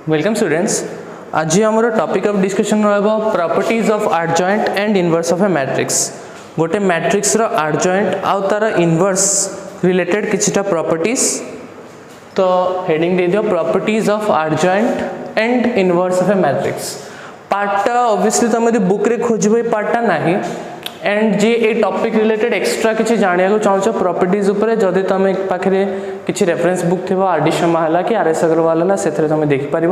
Welcome students. आज आमर topic of discussion रहा properties of adjoint and inverse of A matrix. गोटे matrix रो एडजॉइंट आउ तार इनवर्स रिलेटेड किछटा प्रॉपर्टीज। तो हेडिंग दे दियो properties of adjoint and inverse of A matrix. पार्टा ऑब्वियसली तुम यदि बुक रे खोजबो पार्टा नाही एंड जे ए टॉपिक रिलेटेड एक्स्ट्रा किसी जानिया को चाहो प्रॉपर्टीज ऊपर जदि तुम पाखे किसी रेफरेंस बुक थी आर.डी. शर्मा है कि आर.एस. अग्रवाल है से तुम देखिपर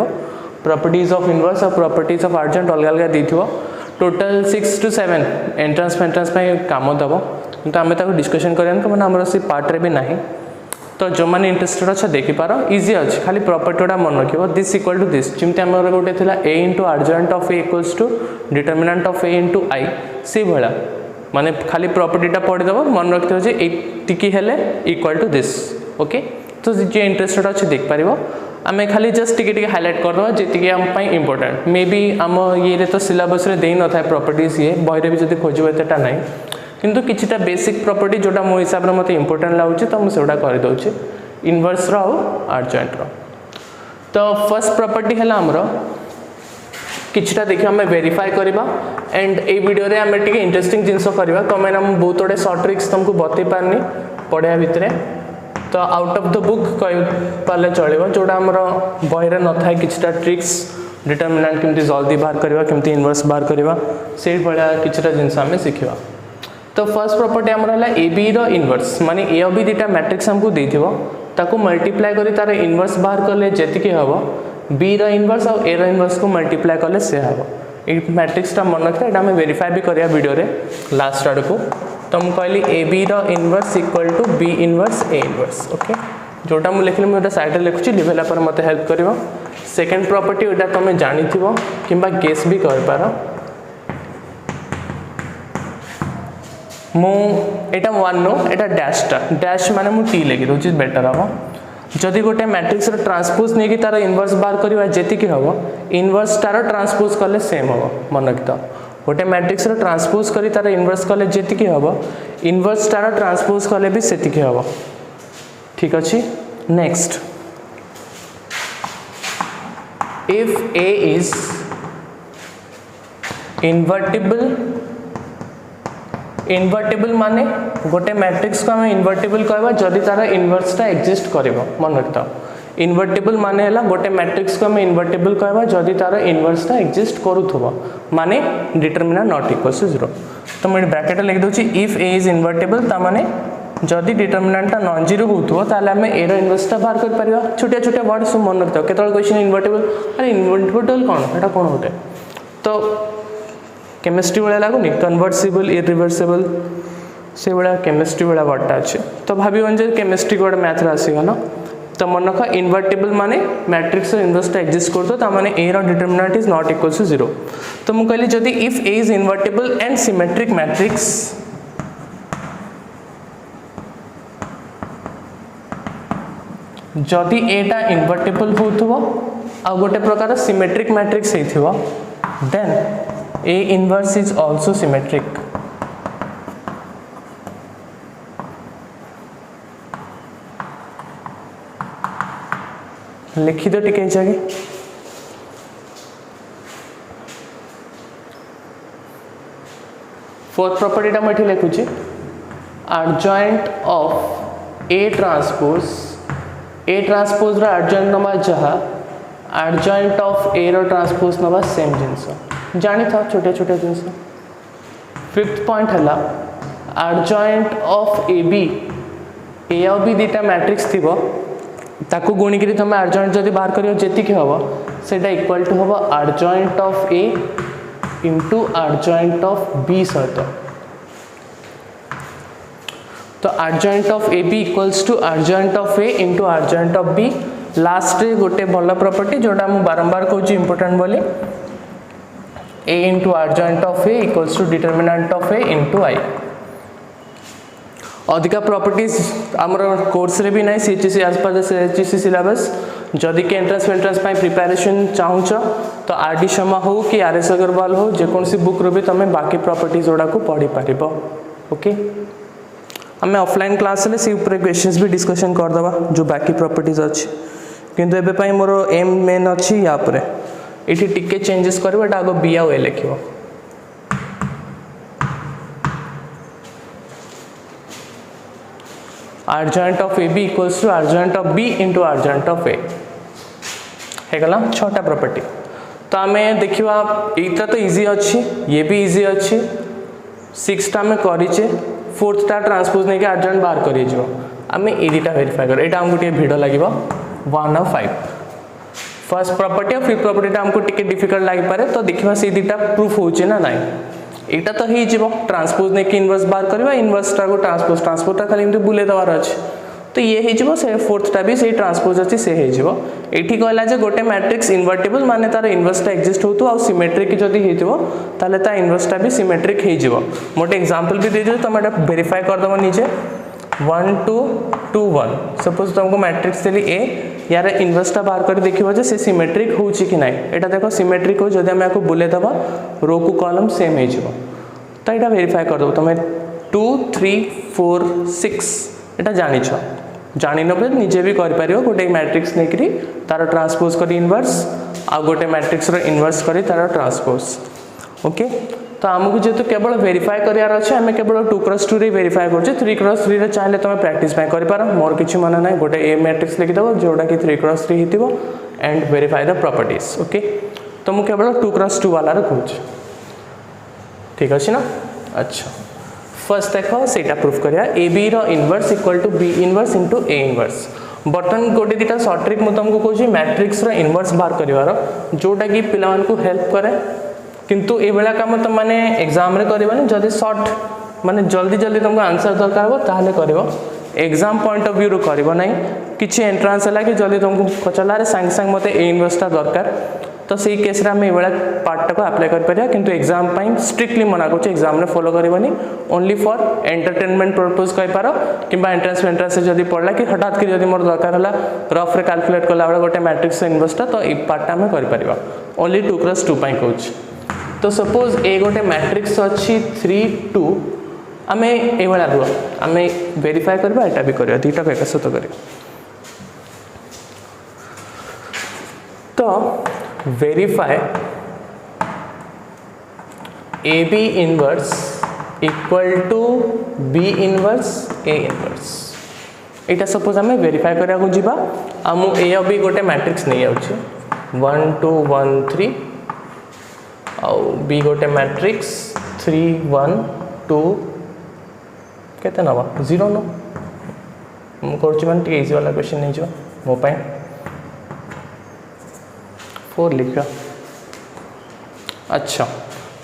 प्रॉपर्टीज ऑफ इनवर्स और प्रॉपर्टीज ऑफ एडजॉइंट अलग अलग दी टोटल 6 to 7 एंट्रांस काम दब कि आम डिस्कसन करें आम से पार्ट रे भी ना। तो जो मैंने इंटरेस्टेड अच्छा देखिपार इजी अच्छे खाली प्रॉपर्टी गुड़ा मन रखिए दिस इक्वल टू दिस जमी आम गोटे थी A into adjoint of A equals to determinant of A into I से भाया माने खाली प्रॉपर्टीटा पढ़ीदेव मन रखिए जे एतिकी हेले इक्वल टू दिस। ओके तो जे इंटरेस्टेड अच्छे देखिपर आम खाली जस्ट टिके हाईलाइट करदे जी आम इम्पोर्टेंट मे बी आम ये तो सिलेबस रे दे न था प्रॉपर्टीज ये बहरे भी जब खोज एतटा ना किंतु किछिटा बेसिक प्रॉपर्टी जोटा मो हिसाब रे मते इंपोर्टेंट लागुची तो मुझे कर दौचे इनवर्स रो एडजॉइंट रो। तो फर्स्ट प्रॉपर्टी है आमर किछिटा देखिए आम वेरीफाई करवा एंड ए वीडियो रे आम टिके इंटरेस्टिंग जिनस करवा कमें हम बहुत गुड़े सर्ट ट्रिक्स तुमको बतई पारनी पढ़ाया भितर। तो आउट ऑफ द बुक कह चलो जोटा आमर बहरे न था किछिटा ट्रिक्स डिटरमिनेंट केमती जल्दी बाहर करवा केमती इनवर्स बाहर करवा से भाया किछिटा जिनस आम शिखा। तो फर्स्ट प्रॉपर्टी आमर है ए बी रो इनवर्स माने ए और बी दुटा मैट्रिक्स हमको देथिबो ताको मल्टीप्लाई करी तार इनवर्स बाहर कले जेतिके हबो बी रो इनवर्स और ए रो इनवर्स को मल्टीप्लाई कले से हबो। ए मैट्रिक्सटा मन रखिए एटा हमें वेरीफाई भी करिया वीडियो रे लास्ट आड़ को। तो मुझे कहली ए बी रो inverse equal to B inverse A inverse. Okay जोटा मुझे लिखली मुझे साइड लिखुची लिखला पर मते हेल्प करिवो। सेकंड प्रॉपर्टी एटा तुम जानिथिबो किंबा गेस भी कर पारो एटा वन नो एटा डैशटा डैश माने मु टी लिखि दउची बेटर हम जदि गोटे मैट्रिक्स रो ट्रांसपोज नहीं कि तार इनवर्स बाहर करवा जेतिकी हबो इनवर्स तार ट्रांसपोज कले सेम हबो मन रखित गोटे मैट्रिक्स रो ट्रांसपोज करी तार इनवर्स कले जेतिकी हबो इनवर्स तार ट्रांसपोज कले भी सेतिकी हबो। ठीक अछि next if A is invertible माने गोटे मैट्रिक्स को आम इनवर्टिबल कहवा जदि तार इनवर्सटा एक्जिस्ट करिवो मन रखता। इनवर्टिबल माने हैला गोटे मैट्रिक्स को आम इनवर्टिबल कहवा जदि तार इनवर्सटा एक्जिस्ट करूथबो माने डिटरमिनेंट नॉट इक्वल टू 0। तो मैं ब्रैकेट लिख दोची इफ ए इज इनवर्टिबल ता माने जदि डिटरमिनेंटटा नॉन जीरो होथबो ताले आम ए रो इनवर्सटा बाहर कर परिबा। छोटे छोटे वर्ड सब मन रखता केतल क्वेश्चन इनवर्टिबल अरे इनवर्टिबल कोन एटा कोन होते तो केमिस्ट्री वाला लगुनि कन्वर्सिबल इरिवर्सिबल से भाया केमिस्ट्री वाला वर्डटा अच्छे। तो भावन जे केमिस्ट्री गोटे मैथ आसीगला तो मन रख इनवर्टिबल माने मैट्रिक्स इनवर्सटा एक्जिस्ट करतो ता माने ए रो determinant is not equal to 0। तो मु कहली जदि if A is invertible and symmetric matrix जदि एटा इनवर्टिबल होथबो आ गोटे प्रकार सिमेट्रिक मैट्रिक्स हेथिबो then A inverse is also symmetric। लिखी दो टिके जगह फोर्थ प्रॉपर्टी मैं ये लिखुची एडजॉइंट ऑफ ए ट्रांसपोज रो एडजॉइंट नंबर जहाँ एडजॉइंट ऑफ ए रो ट्रांसपोज नंबर सेम जिनस जानी था छोटे छोटे जिनस। फिफ्थ पॉइंट है adjoint of A B A और बी दुटा मैट्रिक्स थी ताको गुणिक तुम एडजॉइंट जब बाहर कर जी हम से इक्वल टू हम adjoint of A into adjoint of B सहित। तो adjoint of A B equals to adjoint of A into adjoint of B. Last गोटे भल प्रॉपर्टी जोटा मुझे बारंबार कहूँ इंपोर्टेंट बोली a into adjoint of a equals to determinant of a into I। अधिका प्रॉपर्टीज आमर कोर्स रे भी ना सीएचईसी एज पर सीएचईसी सिलेबस जदि के एंट्रांस प्रिपरेशन चाहूच तो आर.डी. शर्मा हो कि आर.एस. अग्रवाल हो जेकोसी बुक रो भी तुम बाकी प्रॉपर्टीज गुड़ा को पढ़ी पार। ओके आम ऑफलाइन क्लास से ऊपर क्वेश्चंस भी डिस्कशन करदे जो बाकी प्रॉपर्टीज अच्छे किंतु एबे पई मोर एम मेन अछि या पर एठी टिके चेंजेस करबो एटा आगो बी आ ए लिखिबो adjoint of AB equals to adjoint of B into adjoint of A है गला छोटा प्रॉपर्टी तो आमे देखिबा एटा तो इजी अछि ये भी इजी अछि 6 टा में करिचे 4th टा ट्रांसपोज नै के adjoint बाहर करि जिवो आमे ए दिटा वेरीफाई कर एटा हमको टे वीडियो लागिबो 1 और 5 फर्स्ट प्रॉपर्टी और फिफ्थ प्रॉपर्टी हमको टिके डिफिकल्ट लागि पारे तो देखिबा से दिटा प्रूफ होचे ना नाही एटा तो ही जीवो ट्रांसपोज नै के इनवर्स बाहर करबा इनवर्स टा को ट्रांसपोज टा खाली इनटू बुले दवार अछि तो ये हे जीवो से फोर्थ टा भी से ट्रांसपोज अछि से हे जीवो एठी कहला जे गोटे मैट्रिक्स इन्वर्टिबल माने तार इनवर्स टा एग्जिस्ट होतो और सिमेट्रिक जदी हेतिबो ताले ता इनवर्स टा भी सिमेट्रिक हे जीवो मोटे एग्जांपल भी दे दियो तो मैं वेरीफाई कर दबो नीचे 1 2 2 1 सपोज तुमको मैट्रिक्स देली ए यार इनवर्स टा बाहर कर देखिबो जे से सिमेट्रिक होउची कि नाही एटा देखो सिमेट्रिक हो जदी हम याको बुले दबा रो को कॉलम सेम हे जीवो तो एटा वेरीफाई कर दबो तमे 2 3 4 6 एटा जानि छ जानि नबे निजे भी कर पारियो गोटे मैट्रिक्स नेकरी तार ट्रांसपोज करी इनवर्स आ गोटे मैट्रिक्स रो इनवर्स करी तार ट्रांसपोज ओके तो हमको जेतु केवल वेरीफाई करियार अछि हमें केवल 2x2 रे वेरीफाई करछे 3x3 रे चाहले तमे प्रैक्टिस पय करि पारो मोर किछि माने नै गोटे ए मैट्रिक्स लिखि दबो जोडा कि 3x3 हितिबो and verify the properties okay तो मु केवल 2x2 वाला रे कहूछ ठीक अछि ना अच्छा फर्स्ट देखो सेटा प्रूफ करिया ए बी रो inverse equal to B inverse into A inverse बटन गोटे दिटा शॉर्ट ट्रिक मु तुमको कहूची मैट्रिक्स रो इनवर्स बाहर करिवार जोटा कि पिलावन को हेल्प करे किंतु ए बेला काम त माने एग्जाम रे करबानी जदी शॉर्ट माने जल्दी जल्दी तुमको आंसर दरकार हो ताहले करबो एग्जाम पॉइंट ऑफ व्यू रो करबो नै किछि एंट्रेंस हला कि जल्दी तुमको पचला रे संग संग मते ए इनवर्स ता दरकार तो सेही केस रे हम ए बेला पार्ट को अप्लाई कर परिया किंतु एग्जाम पई स्ट्रिक्टली मना करछ एग्जाम रे फॉलो करबनी ओनली फॉर एंटरटेनमेंट पर्पस कहि पारो किबा एंट्रेंस से जदी पड़ला कि हठात कि जदी मोर दरकार हला रफ रे कैलकुलेट करला बेला गोटे मैट्रिक्स इनवर्स ता तो ए पार्ट हम कर परिबा ओनली 2x2 पई कहूछ तो सपोज ए गोटे मैट्रिक्स अछि 3 2 आमे ए वाला दुआ आमे वेरीफाई करबा एटा भी करबा दीटा को एक साथ करियो तो verify A B inverse equal to B inverse A inverse एटा सपोज हमें वेरीफाई करिया को जिबा आ मु ए और बी गोटे मैट्रिक्स नै आउची 1 2 1 3 और बी गोटे मैट्रिक्स 3 1 2 केते नबा 0 नो हम करछि मन टी इजी वाला क्वेश्चन नै जो मो पाए 4 लिखा अच्छा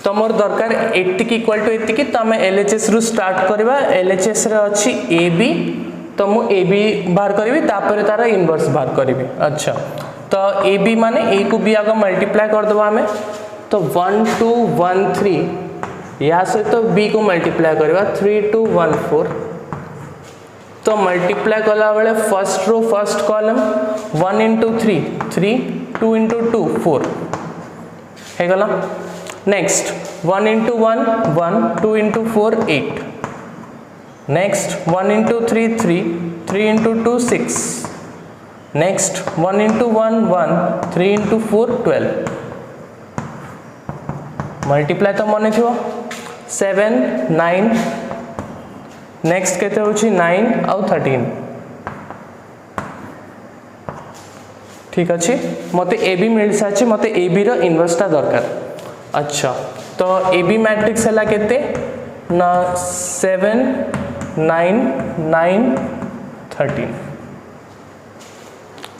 तो मोर दरकार एटिक इक्वल टू एटिक तो हम एलएचएस रु स्टार्ट करबा एलएचएस रे अछि ए बी तो मु ए बी बाहर करबी तापर तारा इनवर्स बाहर करबी अच्छा तो ए बी माने ए को बी आगे मल्टीप्लाई कर दबा हमें तो 1 2 1 3 या से तो बी को मल्टीप्लाई करबा 3 2 1 4 तो मल्टीप्लाई कला बेले first row first column 1 into 3 3 2 into 2 4 है गला next 1 into 1 1 2 into 4 8 next 1 into 3 3 3 into 2 6 next 1 into 1 1 3 into 4 12 multiply तो मने थियो 7 9 नेक्स्ट केते होची 9 और 13 ठीक अच्छे मते ए बी मिल साची मते ए बी रो इनवर्स ता दरकार अच्छा तो ए बी मैट्रिक्स हला केते ना 7 9 9 13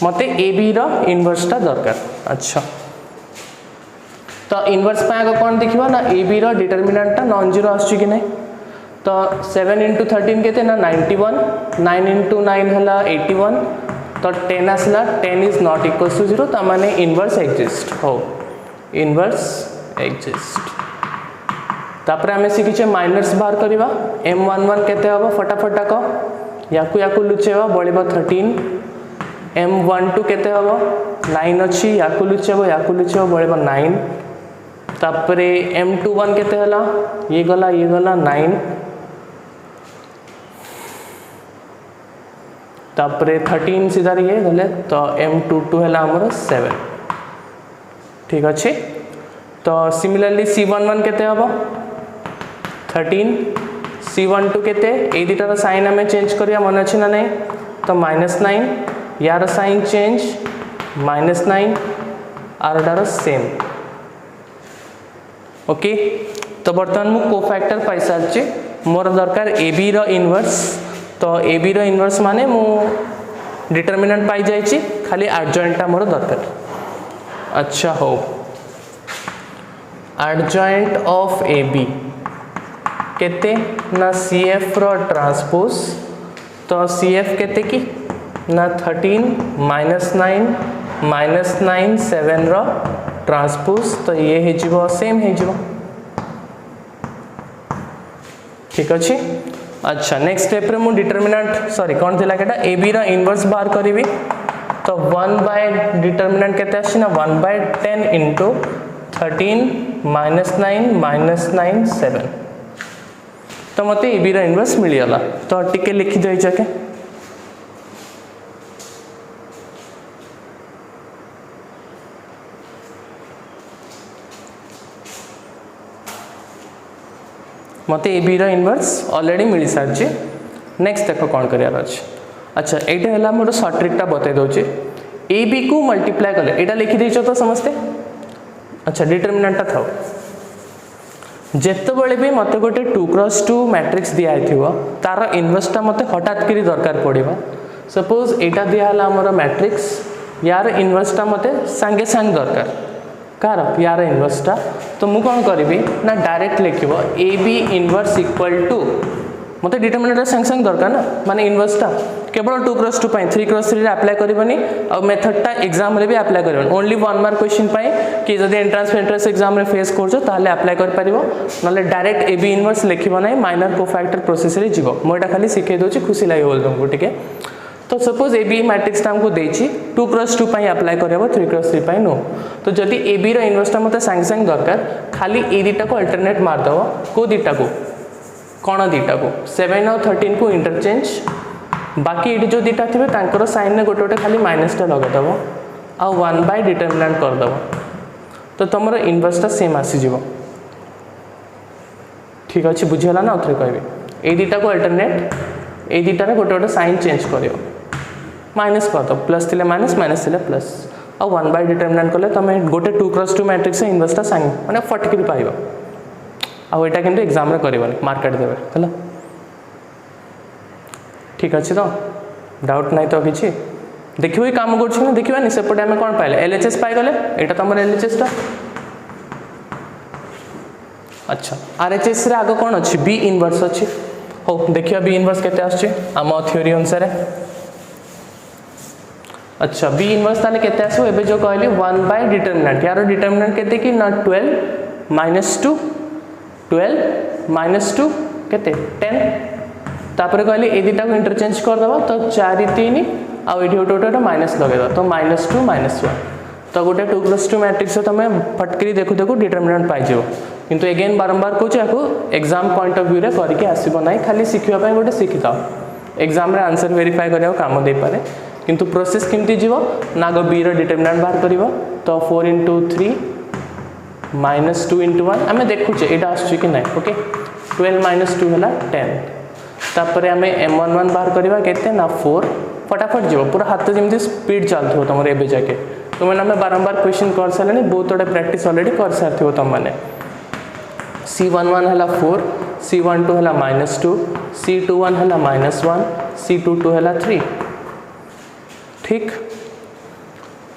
मते ए बी रो इनवर्स ता दरकार अच्छा तो इनवर्स पाएगा कौन देखिबा ना ए बी रो डिटरमिनेंट ता नॉन जीरो आछी कि नै तो 7 into 13 केते ना 91 9 into 9 हला 81 तो 10 आसला 10 इज नॉट इक्वल टू 0 तो माने इनवर्स एग्जिस्ट हो इनवर्स एग्जिस्ट तापर हमें सिखिचे माइनस बाहर करबा m11 केते हबो फटाफट को याकु लुचेबा बळिबा 13 m12 केते हबो 9 अछि याकु लुचेबो बळिबा 9 तापर m21 केते हला ये गला 9 तापरे 13 सीधा ये गले तो M22 है आमर 7 ठीक अच्छे। तो सिमिलरली C11 केते हम 13 C12 केते ए दुटार साइन आम चेंज करिया मन अच्छे ना नहीं तो -9 यार साइन चेंज -9 आरटार सेम ओके। तो बर्तमान मु कोफैक्टर पाई सारी मोर दरकार ए बी रो इनवर्स तो ए बी रो इनवर्स माने मु डिटरमिनेंट पाई जाइए खाली एडजॉइंटटा मोर दरकार। अच्छा हो एडजॉइंट ऑफ ए बी केते ना सी एफ रो ट्रांसपोज तो सी एफ केते की ना 13 -9 7 रो ट्रांसपोज तो ये है जीवो सेम है जीवो ठीक अच्छे। अच्छा नेक्स्ट स्टेप रे मु डिटरमिनेंट सॉरी कौन थिला केटा ए बी रो इनवर्स बाहर करिवि तो 1 बाय डिटरमिनेंट केते आछि ना 1/10 इनटू 13 -9 7 तो मते ए बी रो इनवर्स मिल गला। तो टिके लिखि दे जाके मते ए बी रो इनवर्स ऑलरेडी मिल सारी। नेक्स्ट देखो कौन करार अच्छे। अच्छा यहाँ है मोर सर्ट ट्रिकटा बतई दूचे ए बी को मल्टीप्लाई कले यहाँ लिखी देच तो समस्ते। अच्छा डिटरमिनेंटटा था जितेबले भी मत गोटे 2x2 मैट्रिक्स दिखाई तार इनवर्सटा मत हठात करी दरकार पड़ो। सपोज यहाँ दिहला आमर मैट्रिक्स यार इनवर्सटा मत सांगे सांग दरकार कार यार इनवर्सटा तो मु कौन करी ना डायरेक्ट लिखिबो A B inverse equal to मत डिटरमिनेंट सांगे सांगे दरकार ना माने इनवर्सटा केवल 2x2 पाई 3x3 अप्लाई करबनी आ मेथडटा एग्जाम रे भी अप्लाई करबनी ओनली 1 मार्क क्वेश्चन पाई कि जदि एंट्रांस एग्जाम रे फेस करछो ताले अप्लाई कर परिबो नले डायरेक्ट ए बी इनवर्स लिखिबो नै माइनर कोफैक्टर प्रोसेस रे जीवो मोटा खाली सिखे दोची खुशी लागि बोल तुमको ठीक है। तो सपोज ए बी मैट्रिक्स हमको देछि 2x2 पाई अप्लाई करबो 3x3 पाई नो तो जदि ए बी रो इनवर्सटा मते सांगे सांगे दरकार खाली ए दिटा को अल्टरनेट मार दबो को दिटा को कोन दिटा को 7 और 13 को इंटरचेंज बाकी ये जो दिटा थे तांकर साइन ने गोटे गोटे खाली माइनसटा लगेदेव आ 1 बाय डिटरमिनेंट करदेव तो तुम इनवर्सटा सेम आसीज ठीक अच्छे बुझीगला ना आउे कह ये दुटा को अल्टरनेट ये दुटार गोटे गोटे साइन चेंज कर माइनस करदेव प्लस थे माइनस माइनस थे प्लस आ 1 बाय डिटरमिनेंट कले तुम गोटे 2x2 मैट्रिक्स इनवर्सटा सांगे मैंने फटकी पाइब आटा कि एग्जाम कर मार्केट देवे है ठीक अच्छे। तो डाउट नहीं तो किसी देखिए ये काम कर देखा सेपटे आम कौन पाइले LHS पाईगले यहाँ तुम LHS अच्छा RHS रे आग कौन अच्छी बी इनवर्स अच्छी हो देखिए बी इनवर्स केते आछे आम थ्योरी अनुसार। अच्छा बी इनवर्स ताले केते आसो एबे जो कहली 1 बाय डिटरमिनेंट यार डिटरमिनेंट केते कि ना 12 - 2 केते 10 तापर कहली ए दुटा को इंटरचेंज करदेव तो 4 3 आउ ये गोटे गोटे माइनस लगेद तो -2 -1 तो गोटे 2x2 मैट्रिक्स तुम फटकरी देखु देखु डिटरमिनेंट पाइज किंतु एगेन बारंबार कहूँ एग्जाम पॉइंट ऑफ व्यू रे करके आसीबो नाही खाली शिखिबा गोटे शिखिता एग्जाम रे आंसर वेरीफाई करने काम दे पारे किंतु प्रोसेस केमती जीवो ना गो बी रो डिटरमिनेंट बाहर करिवो तो 4 × 3 -2 × 1 आम देखुचे यहाँ आसुची कि ना ओके 12 - 2 है 10 तापर आम M11 बाहर करवा केते ना 4 फटाफट जीव पूरा हाथ जमी स्पीड चलती तुम ए जाके तुमने बारंबार क्वेश्चन कर सारे बहुत गुड़ा प्रैक्टिस ऑलरेडी कर सारी तुमने C11 है 4 C12 है -2 C21 है -1 C22 है 3 ठीक।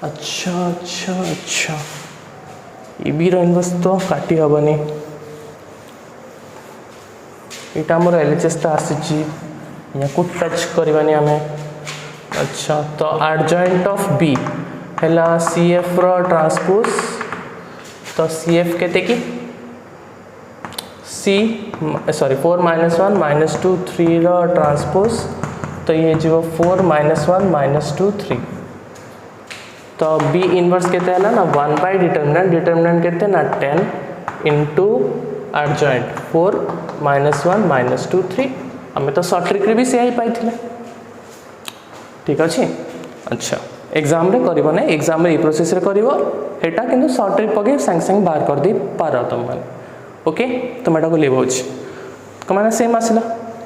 अच्छा अच्छा अच्छा ये बी रो इनवर्स तो काटी हेनी यहाँ मोर LHS तो आसी या को टच करवानी आम। अच्छा तो एडजॉइंट ऑफ बी है CF रो ट्रांसपोज तो CF केते की C सॉरी 4 - 1 - 2 3 रो ट्रांसपोज तो ये जो 4 - 1 - 2 3 तो बी इनवर्स केते है ना 1 बाय डिटरमिनेंट केते ना 10 इंटू एडजॉइंट 4 - 1 - 2 3 आम तो सर्ट ट्रिक भी से ही पाई ठीक अच्छे। अच्छा एग्जाम रे करिवो नै एग्जाम रे ई प्रोसेस रे करिवो हेटा किंतु शॉर्ट ट्रिक पके संग संग बाहर कर दे पारो तुम माने ओके तो मेटा को लेबो अछि कमाना सेम आसिला।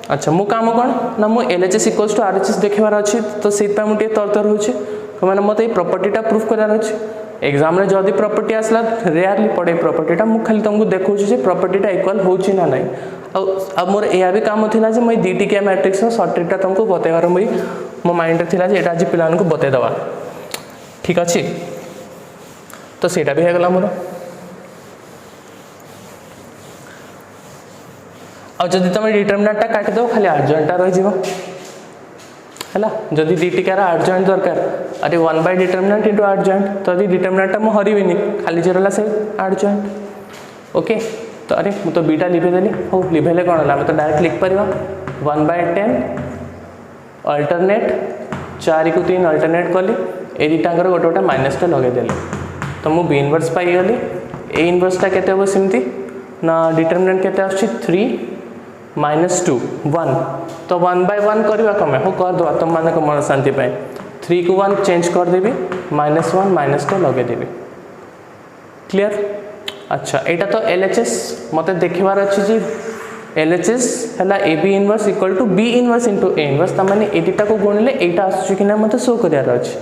अच्छा मो काम कोन ना मो LHS इक्वल्स टू RHS देखबार अछि तो सेत पा मुटे तर होछि कमाना मते ए प्रॉपर्टीटा प्रूफ करार अछि एग्जाम रे जदी प्रॉपर्टी आसला रेयरली पड़े प्रॉपर्टीटा मु खाली तुमको देखौछि जे प्रॉपर्टीटा इक्वल होछि ना नै अब मोर एया भी काम थिला जे मैं दीटी के मैट्रिक्स रो शॉर्ट ट्रिकटा तुमको बतेबार मो माइंड रे थिला जे एटा आज पिलान को बते दवा ठीक अछि तो सेटा भी हेगला मोर आ जदि तुम डिटरमिनेंटटा काटि दो खाली आर्जयंटटा रहि जीवो हैला जदि दीटी के आर्जयंट दरकार अरे 1 बाय डिटरमिनेंट इनटू आर्जयंट तो यदि डिटरमिनेंटटा मो हरिबिनी खाली जे रहला से आर्जयंट ओके तो अरे मु तो बीटा लिखे देली हो लिखेले कोन हला हम तो डायरेक्ट लिख परिबा 1 बाय 10 अल्टरनेट 4 को 3 अल्टरनेट कली ए दिटांगर गोटे गोटे माइनस टा लगे देली तो मु बी इनवर्स पाई गली ए इनवर्स टा केते हो सिमती ना डिटरमिनेंट केते आछि 3 माइनस 2 1 तो 1 बाय 1 करबा कमे हो कर दो तुम माने को मन शांति पाए 3 को 1 चेंज कर देबी -1 माइनस टा लगे देबी क्लियर। अच्छा एटा तो LHS मते देखबार अछि जे LHS हला AB inverse equal to B inverse into A inverse त माने एटा को गुणले एटा आसु कि ना मते शो करियार अछि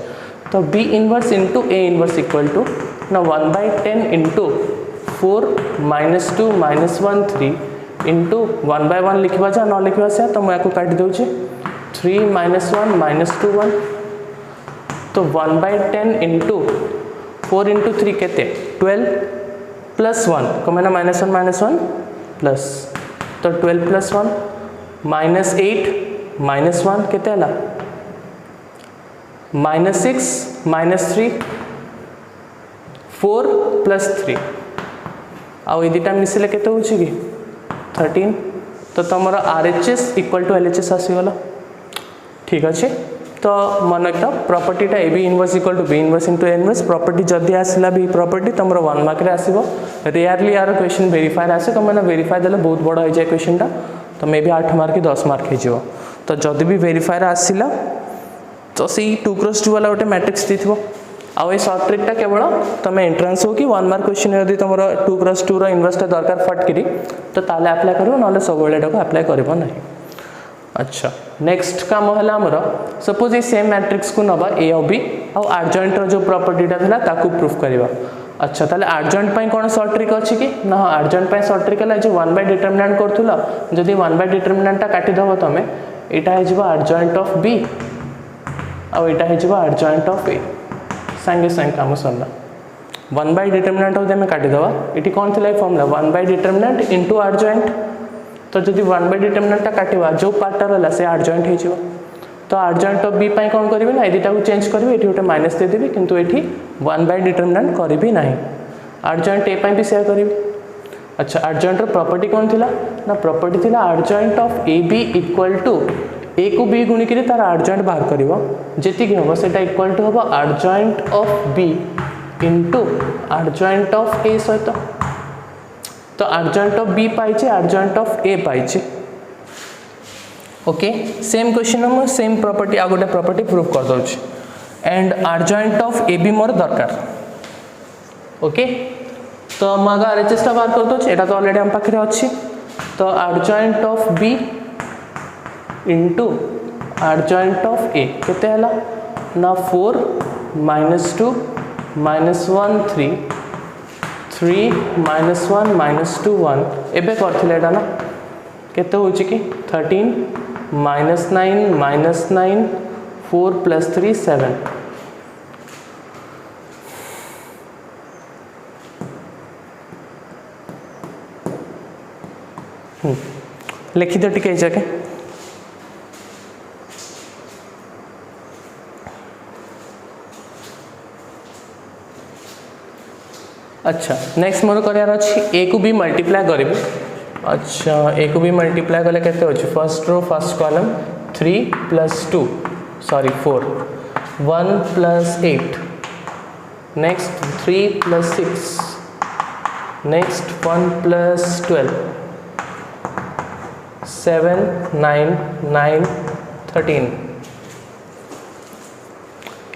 तो B inverse into A inverse equal to ना 1 बाय 10 इनटू 4 -2 -1 3 इनटू 1 बाय 1 लिखबा जा न लिखबा से तो मैं को काट दउ छी 3 -1 -2 1 तो 1 बाय 10 इनटू 4 इनटू 3 केते 12 प्लस 1 को मैंने -1 प्लस तो 12 प्लस 1 -8 -1 केते हला -6 -3 4 प्लस 3 आ ए दिटा मिसले केते होछि कि 13 तो तुम RHS इक्वल टू LHS आसीगला ठीक अच्छे। तो मन रखता प्रॉपर्टीटा A B inverse equal to B inverse into A inverse property जदि आसला भी प्रॉपर्टी तुम 1 मार्क रे आसीबो रेयरली यार क्वेश्चन वेरीफाई आसे तो मैंने वेरीफाई देले बहुत बड़ा हो जाए क्वेश्चनटा तो मे बी 8 मार्क की 10 मार्क हो जिवो तो जदि भी वेरीफाई आसीला तो सी 2x2 वाला गोटे मैट्रिक्स दिथिबो आ ए शॉर्ट ट्रिकटा केवल तुम एंट्रेंस हो कि 1 मार्क क्वेश्चन यदि तुम 2x2 रो इनवर्सटा दरकार फटकरी तो ताले अप्लाई करिवो नले सब बेलेटा को अप्लाई करिवो नहीं। अच्छा नेक्स्ट काम हला हमर सपोज ए सेम मैट्रिक्स को नबा ए और बी और आर्जयंट रो जो प्रॉपर्टीटा थिला ताकू प्रूफ करबा। अच्छा ताले आर्जयंट पई कोन शॉर्ट ट्रिक अछि कि ना आर्जयंट पई शॉर्ट ट्रिक हला जे 1 बाय डिटरमिनेंट करथुला जदि 1 बाय डिटरमिनेंटटा काटि दबो तमे एटा हे जबा आर्जयंट ऑफ बी और एटा हे जबा आर्जयंट ऑफ ए संगे संग काम सरला 1 बाय डिटरमिनेंट होते में काटि दबा एटी कोन थिला फॉर्मूला 1 बाय डिटरमिनेंट इनटू आर्जयंट तो जदि 1 बाय डिटरमिनेंटटा काटिबा जो पार्टटा रहला से आर्जयंट हे जिवो तो आर्जयंट ऑफ बी पई कोन करबे ना एदिटा को चेंज करबे एठी उटे माइनस दे देबी किंतु एठी 1 बाय डिटरमिनेंट करबी नाही आर्जयंट ए पई भी शेयर करबी। अच्छा आर्जयंट रो प्रॉपर्टी कोन थिला ना प्रॉपर्टी थिला adjoint of A B equal to A को बी गुणी के तार आर्जयंट बाहर करिवो जेति कि होबो सेटा इक्वल टू होबो adjoint of B into adjoint of A सहित तो आर्जयंट ऑफ बी पाइचे आर्जयंट ऑफ ए पाइचे ओके सेम क्वेश्चन हम सेम प्रॉपर्टी आ गोटे प्रॉपर्टी प्रूफ कर दउ छी and adjoint of A B मोर दरकार ओके तो मगा RHS टा बाहर कर दउ छी एटा तो ऑलरेडी हम पाखरे अछि तो adjoint of B into adjoint of ए केते हला ना 4 -2 -1 3 3 -1 -2 1 एबे करथिले एटा ना केते होची कि 13 -9 -9 4 + 3 7 लिखी दो टिके जाके अच्छा नेक्स्ट मोर करियार अछि ए को बी मल्टीप्लाई करबी। अच्छा ए को बी मल्टीप्लाई कले केते अछि first row first column 3 + 2 sorry 4 1 + 8 next 3 + 6 next 1 + 12 7 9 9 13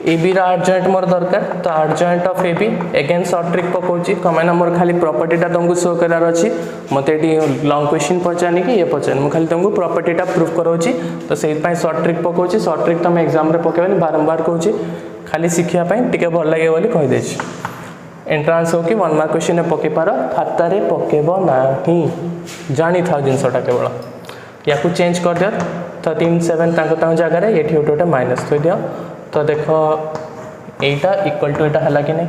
A B adjoint मोर दरकार तो adjoint of A B again short trick पकाउची कमेना मोर खाली प्रॉपर्टीटा तुमको शो करार अच्छी मत लॉन्ग क्वेश्चन पचानी कि ये पचानी मुझे खाली तुमको प्रॉपर्टीटा प्रूफ कराऊची तो से शॉर्ट ट्रिक पकाउची शॉर्ट ट्रिक तुम एग्जाम रे पकेबनी बारंबार कहूँ खाली शिखापी टे भल लगे बोली कहीदे एंट्रांस हो कि 1 मार्क क्वेश्चन पकई पार खातार पकेब ना जानी था जिनसटा केवल या चेंज कर दियो तो 3 7 जगह ये गोटे माइनस थी दियो तो देख एटा इक्वल टू एटा है कि नहीं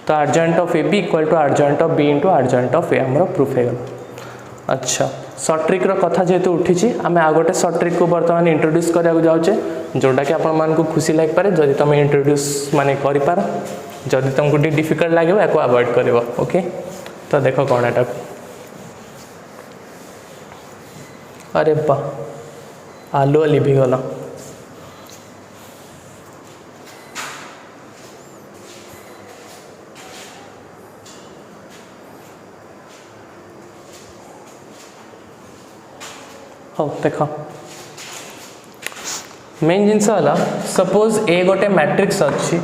तो adjoint of A B equal to adjoint of B into adjoint of A आमर प्रूफ हो गला। अच्छा शॉर्ट ट्रिक कथा जेहेतु उठी आम आ गए शॉर्ट ट्रिक को बर्तमान इंट्रोड्यूस करने जाऊे जोटा कि आपण खुशी लग पारे जदि तुम इंट्रोड्यूस माने कर जदि तुमको डिफिकल्ट लगे या अवॉइड कर ओके तो देख कौन एटा अरे वाह आलू लिभिगला हाँ देख मेन जिनस सपोज ए गोटे मैट्रिक्स अच्छी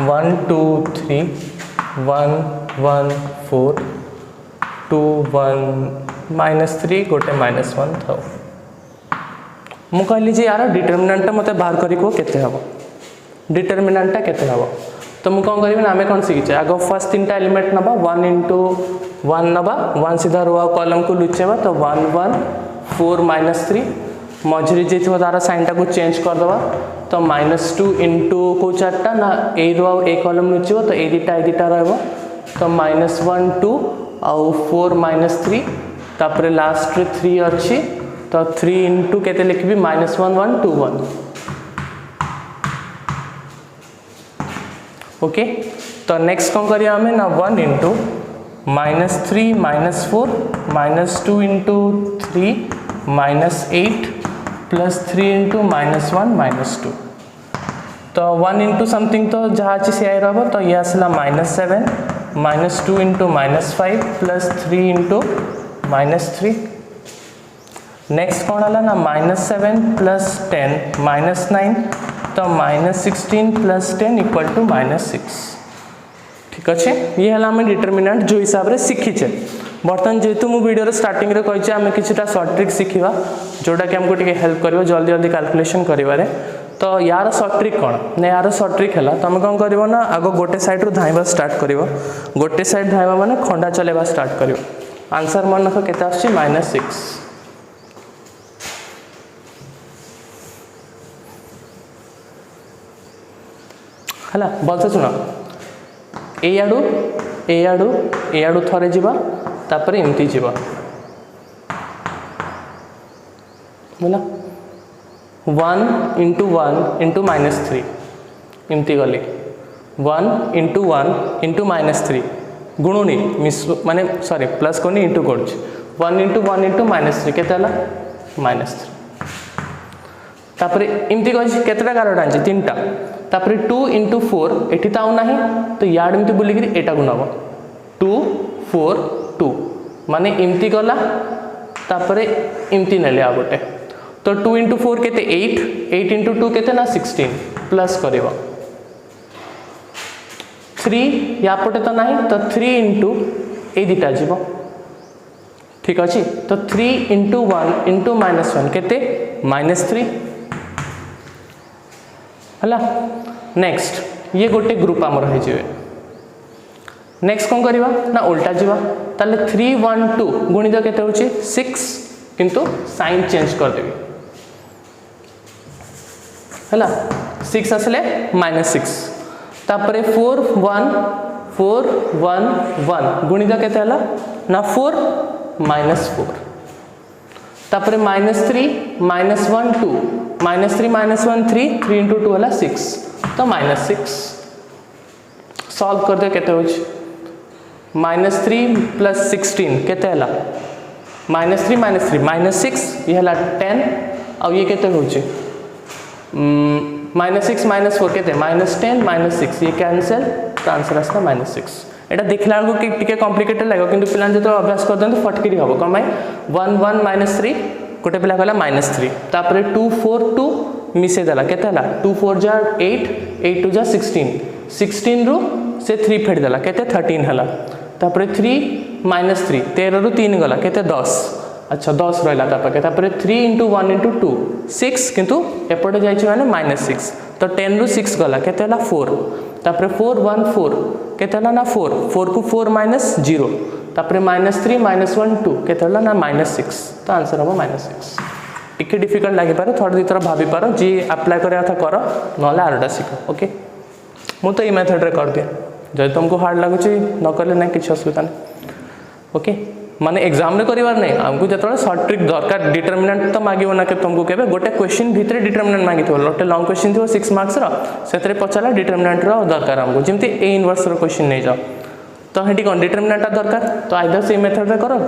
1 2 3 1 1 4 2 1 -3 गोटे -1 था मु कहली यार डिटरमिनेंट मत बाहर करी केते हम डिटरमिनेंटा केते हम तो मुझे कौन करी आम कौन शिखे आग फर्स्ट 3टा एलिमेंट नवा 1 इंटू 1 नवा 1 सीधा रो कॉलम को लुचेबा तो 1 1 4 -3 मझे जी तार साइन टाक चेंज करदे तो -2 इंटू को 4टा ना ए रो ए कॉलम लुचब तो ए दुटा रहा तो -1 2 आउ 4 -3 तापर लास्ट 3 अच्छी तो 3 इंटू के लिखी -1 1 2 1 ओके तो नेक्स्ट कौन करिया हमें ना 1 इंटू -3 -4 -2 इंटू 3 -8 प्लस 3 इंटू -1 -2 तो 1 इंटू समथिंग तो जहाँ अच्छी सी रहा तो ये आसला -7 -2 इंटू -5 प्लस 3 इंटू -3 नेक्स्ट कौन है ना -7 प्लस 10 -9 तो -16 प्लस 10 इक्वल टू -6 ठीक अच्छे ये है आम डिटरमिनेंट जो हिसाब से शिखीचे बर्तमान जेहेतु मु वीडियो स्टार्टिंग रे कही आम किछटा शॉर्ट ट्रिक शिखा जोटा कि हमको टिके हेल्प करिवो जल्दी जल्दी कैलकुलेशन करिवारे तो यार शॉर्ट ट्रिक कौन ना यार शॉर्ट ट्रिक है तुम कौन कर ना आग गोटे साइड रू धाइबा स्टार्ट कर गोटे साइड धाइबा माने खंडा चलेबा स्टार्ट कर आंसर मन रख केते आछी -6 हला बोलते सुना ए आड़ू थरे जीवा तापर एमती जीवा बोला 1 इंटू 1 इंटू -3 एमती गली 1 इंटू 1 इंटू -3 गुणुनी मिस माने सॉरी प्लस कोनी इंटू कर 1 इंटू 1 इंटू -3 केते -3 तापर एमती कही केतेटा कारट आनी 3टा तापर 2 इंटू 4 एटी तो आउ ना तो याड एमती बुलिकी एटा को नब 2 4 2 माने एमती गला तापर एमती नेले आ गोटे तो 2 इंटू 4 केते 8 इंटू 2 केते ना 16 प्लस करिवो 3 या पटे तो नहीं तो 3 इंटू ए दिटा जीवो ठीक अच्छे तो 3 इंटू 1 इंटू -1 केते -3 हला नेक्स्ट ये गोटे ग्रुप आमर हो नेक्स्ट कौन करवा ना उल्टा जीवा ताले 3 1 2 गुणित केते होची 6 किंतु साइन चेंज कर देबी हला 6 आसले -6 तापरे 4 1 1 गुणित केते हला ना 4 -4 तापरे -3 -1 2 -3 -1 3 3 इंटू 2 हला 6 तो -6 सॉल्व कर दे केते होची -3 प्लस 16 केते हला -3 -6 ये हला 10 और ये केते होची -6 -4 केते -10 -6 ये कैंसिल तो आंसर आसला -6 एटा देखला को कि टिके कॉम्प्लिकेटेड लागो किंतु पिलान जतो अभ्यास कर दंतु फटकिरी हबो कमाई 1 1 -3 गोटे पिला कहला -3 तापर 2 4 2 मिसेदेला केते हला 2 4 जा 8 8 2 जा 16 16 रु से 3 फेडिदेला केते 13 हला तापर 3 माइनस 3 13 रु 3 गला केते 10 अच्छा 10 रहला तापर 3 इंटू 1 इंटू 2 6 किंतु एपटे जाइछि माने माइनस 6 तो 10 रु 6 गला केते हला 4 तापर 4 1 4 केते हला ना 4 4 को 4 माइनस 0 तापर माइनस 3 माइनस 1 2 केते हला ना माइनस 6 तो आंसर हम माइनस 6 टिके डिफिकल्ट लगे पारे थोड़ा दी तरह भाभी पारो जी अप्लाई करिया था कर नले आरटा शिख ओके मु तो ये मेथड रे कर दिया जब तुमको हार्ड लगुच न कले ना किसी असुविधा नहीं ओके माने एग्जाम रे करिवार नहीं हमको जतले शॉर्ट ट्रिक दरकार डिटरमिनेंट तो मागिबो ना के तुमको केबे गोटे क्वेश्चन भीतर डिटरमिनेंट मागिथो लोटे लॉन्ग क्वेश्चन थो 6 मार्क्स रो सेतरे पचाला डिटरमिनेंट रो दरकार हमको जेमती ए इनवर्स रो क्वेश्चन नहीं जाओ तो हेटी कोन डिटरमिनेंट दरकार तो आइदर से मेथड रे करो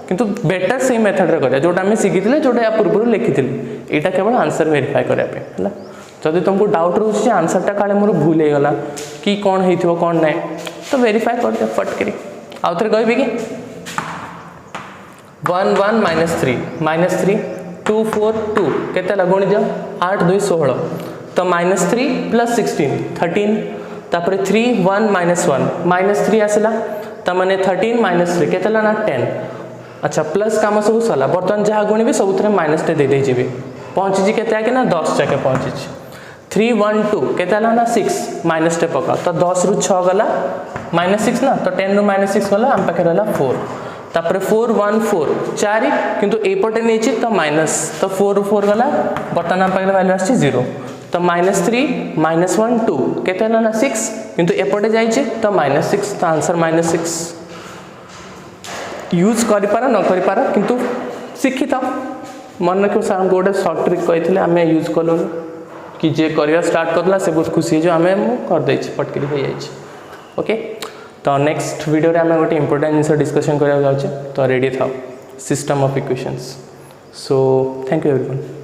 किंतु बेटर से मेथड रे करिया जोटा हम सिखिथिले जोटा या पूर्व लिखिथिले एटा केवल आंसर वेरीफाई करिया पे हला जदि तुमको डाउट रोछ जे आंसर टा काले मोर भूल हे गला कि कोन हेइथिबो कोन नै तो वेरीफाई कर दे फट करी आउथरे कहबे कि 1 1 माइनस 3 2 4 2 केते लगोणी जा 8 2 16 तो -3 प्लस 16 13 तापर 3 1 माइनस 3 आसला त माने 13 माइनस 3 केते ला ना 10 अच्छा प्लस काम सब सला बर्तन जहा गुणी भी सब थरे माइनस टे दे दे जीबे पहुंची जी केते आके ना 10 जाके पहुंची 3 1 2 केते ला ना 6 माइनस टे पका तो 10 रु 6 गला -6 ना तो 10 रु -6 गला हम पाखे रहला 4 तापर 4 1 4 4 किंतु एपटे नेछि तो माइनस तो 4 रु 4 गला बर्तन हम पाखे वैल्यू आछि 0 तो -3 -1 2 केते ला ना 6 किंतु एपटे जाइछि तो -6 तो आंसर -6 यूज करि पारा न करि पारा किंतु शिक्षित मन रखियो सर गोटे शॉर्ट ट्रिक कहिथिले हमें यूज कलो कि जे करियर स्टार्ट करला से बहुत खुशी जो हमें कर दै छी पटकरी हो जाई छी ओके तो नेक्स्ट वीडियो रे हमें गोटे इंपोर्टेंट जिंस डिस्कशन करिया जाउछे तो रेडी थाओ system of equations so thank you everyone.